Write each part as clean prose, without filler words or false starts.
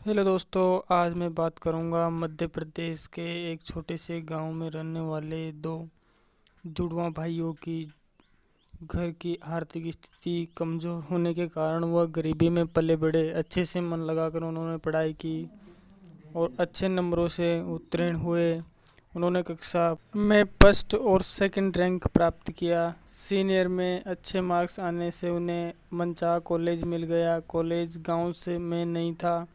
Hello दोस्तों, आज मैं बात करूंगा मध्य प्रदेश के एक छोटे से गांव में रहने वाले दो जुड़वा भाइयों की। घर की आर्थिक स्थिति कमज़ोर होने के कारण वह गरीबी में पले बड़े। अच्छे से मन लगाकर उन्होंने पढ़ाई की और अच्छे नंबरों से उत्तीर्ण हुए। उन्होंने कक्षा में फर्स्ट और सेकंड रैंक प्राप्त किया। सीनियर में अच्छे मार्क्स आने से उन्हें मनचाहा कॉलेज मिल गया। कॉलेज गांव से में नहीं था,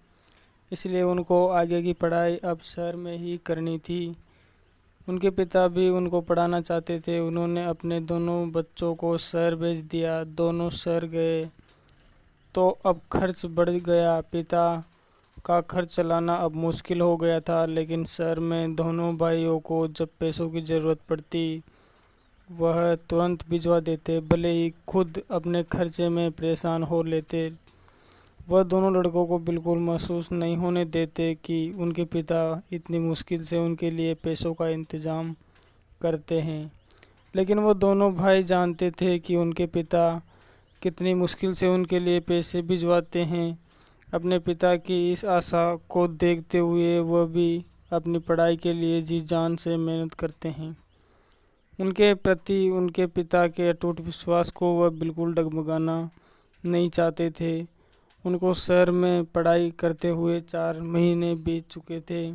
इसलिए उनको आगे की पढ़ाई अब शहर में ही करनी थी। उनके पिता भी उनको पढ़ाना चाहते थे। उन्होंने अपने दोनों बच्चों को शहर भेज दिया। दोनों शहर गए तो अब खर्च बढ़ गया। पिता का खर्च चलाना अब मुश्किल हो गया था, लेकिन शहर में दोनों भाइयों को जब पैसों की ज़रूरत पड़ती वह तुरंत भिजवा देते, भले ही खुद अपने खर्चे में परेशान हो लेते। वह दोनों लड़कों को बिल्कुल महसूस नहीं होने देते कि उनके पिता इतनी मुश्किल से उनके लिए पैसों का इंतज़ाम करते हैं। लेकिन वो दोनों भाई जानते थे कि उनके पिता कितनी मुश्किल से उनके लिए पैसे भिजवाते हैं। अपने पिता की इस आशा को देखते हुए वह भी अपनी पढ़ाई के लिए जी जान से मेहनत करते हैं। उनके प्रति उनके पिता के अटूट विश्वास को वह बिल्कुल डगमगाना नहीं चाहते थे। उनको शहर में पढ़ाई करते हुए 4 महीने बीत चुके थे।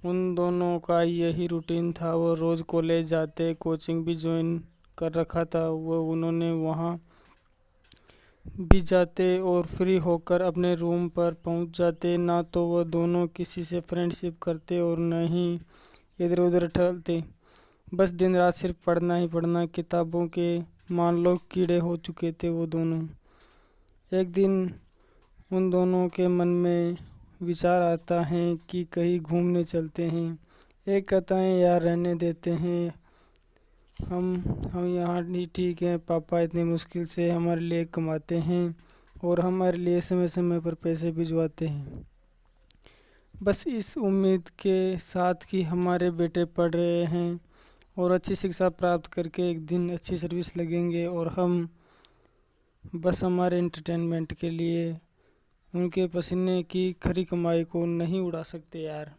उन दोनों का यही रूटीन था। वो रोज़ कॉलेज जाते, कोचिंग भी ज्वाइन कर रखा था। वो उन्होंने वहाँ भी जाते और फ्री होकर अपने रूम पर पहुँच जाते। ना तो वो दोनों किसी से फ्रेंडशिप करते और न ही इधर उधर टहलते। बस दिन रात सिर्फ पढ़ना ही पढ़ना। किताबों के मान लो कीड़े हो चुके थे वो दोनों। एक दिन उन दोनों के मन में विचार आता है कि कहीं घूमने चलते हैं। एक कहता है यार रहने देते हैं, हम यहाँ ही ठीक हैं। पापा इतनी मुश्किल से हमारे लिए कमाते हैं और हमारे लिए समय समय पर पैसे भिजवाते हैं, बस इस उम्मीद के साथ कि हमारे बेटे पढ़ रहे हैं और अच्छी शिक्षा प्राप्त करके एक दिन अच्छी सर्विस लगेंगे और हम बस हमारे एंटरटेनमेंट के लिए उनके पसीने की खरी कमाई को नहीं उड़ा सकते यार।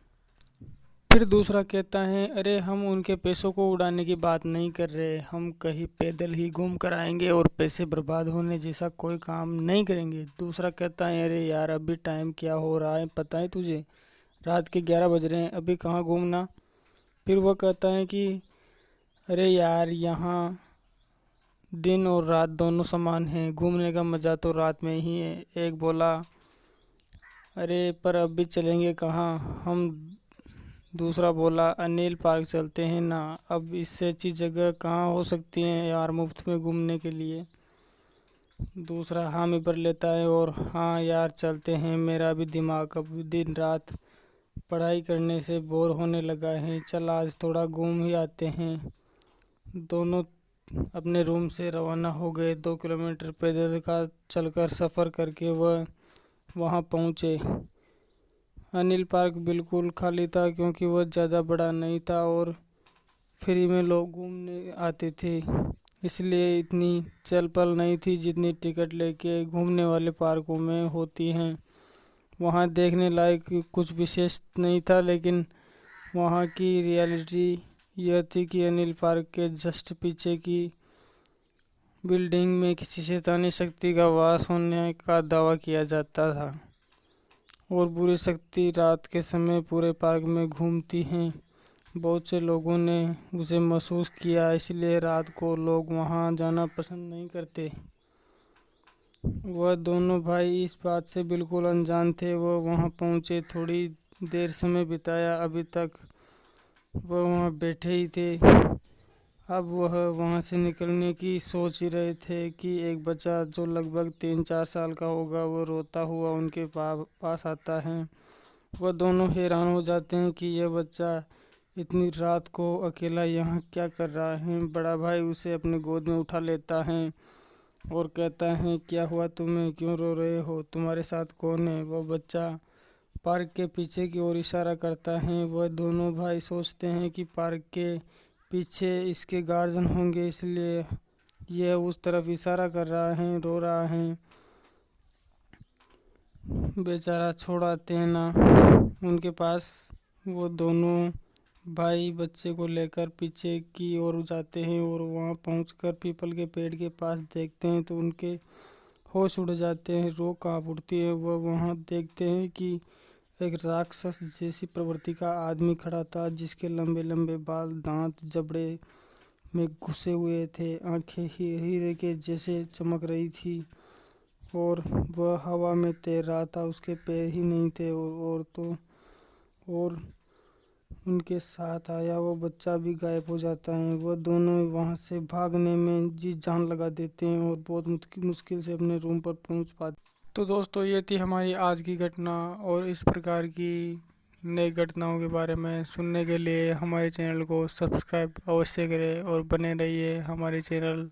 फिर दूसरा कहता है अरे हम उनके पैसों को उड़ाने की बात नहीं कर रहे, हम कहीं पैदल ही घूम कर आएंगे और पैसे बर्बाद होने जैसा कोई काम नहीं करेंगे। दूसरा कहता है अरे यार अभी टाइम क्या हो रहा है पता है तुझे, रात के 11 बज रहे हैं, अभी कहाँ घूमना। फिर वह कहता है कि अरे यार यहाँ दिन और रात दोनों समान हैं, घूमने का मज़ा तो रात में ही है। एक बोला अरे पर अभी चलेंगे कहाँ हम। दूसरा बोला अनिल पार्क चलते हैं ना, अब इससे अच्छी जगह कहाँ हो सकती है यार मुफ्त में घूमने के लिए। दूसरा हामी भर लेता है और हाँ यार चलते हैं, मेरा भी दिमाग अब दिन रात पढ़ाई करने से बोर होने लगा है, चल आज थोड़ा घूम ही आते हैं। दोनों अपने रूम से रवाना हो गए। 2 किलोमीटर पैदल का चलकर सफ़र करके वह वहाँ पहुँचे। अनिल पार्क बिल्कुल खाली था क्योंकि वह ज़्यादा बड़ा नहीं था और फ्री में लोग घूमने आते थे, इसलिए इतनी चल पल नहीं थी जितनी टिकट लेके घूमने वाले पार्कों में होती हैं। वहाँ देखने लायक कुछ विशेष नहीं था, लेकिन वहाँ की रियलिटी यह थी कि अनिल पार्क के जस्ट पीछे की बिल्डिंग में किसी शैतानी शक्ति का वास होने का दावा किया जाता था और बुरी शक्ति रात के समय पूरे पार्क में घूमती हैं। बहुत से लोगों ने उसे महसूस किया, इसलिए रात को लोग वहां जाना पसंद नहीं करते। वह दोनों भाई इस बात से बिल्कुल अनजान थे। वह वहां पहुंचे, थोड़ी देर समय बिताया, अभी तक वह वहां बैठे ही थे। अब वह वहां से निकलने की सोच ही रहे थे कि एक बच्चा जो लगभग 3-4 साल का होगा वो रोता हुआ उनके पास आता है। वह दोनों हैरान हो जाते हैं कि यह बच्चा इतनी रात को अकेला यहाँ क्या कर रहा है। बड़ा भाई उसे अपनी गोद में उठा लेता है और कहता है क्या हुआ तुम्हें, क्यों रो रहे हो, तुम्हारे साथ कौन है। वह बच्चा पार्क के पीछे की ओर इशारा करता है। वह दोनों भाई सोचते हैं कि पार्क के पीछे इसके गार्जियन होंगे, इसलिए यह उस तरफ इशारा कर रहा है, रो रहा है। बेचारा छोड़ आते हैं ना उनके पास। वो दोनों भाई बच्चे को लेकर पीछे की ओर जाते हैं और वहाँ पहुंचकर पीपल के पेड़ के पास देखते हैं तो उनके होश उड़ जाते हैं, रूह कांप उठती है। वह वहाँ देखते हैं कि एक राक्षस जैसी प्रवृत्ति का आदमी खड़ा था, जिसके लंबे लंबे बाल, दांत जबड़े में घुसे हुए थे, आंखें हीरे के जैसे चमक रही थी और वह हवा में तैर रहा था। उसके पैर ही नहीं थे और उनके साथ आया वो बच्चा भी गायब हो जाता है। वह दोनों वहाँ से भागने में जी जान लगा देते हैं और बहुत मुश्किल से अपने रूम पर पहुँच पाते। तो दोस्तों, ये थी हमारी आज की घटना, और इस प्रकार की नई घटनाओं के बारे में सुनने के लिए हमारे चैनल को सब्सक्राइब अवश्य करें और बने रहिए हमारे चैनल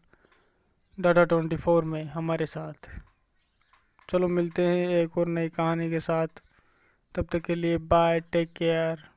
डाटा24 में हमारे साथ। चलो मिलते हैं एक और नई कहानी के साथ, तब तक के लिए बाय, टेक केयर।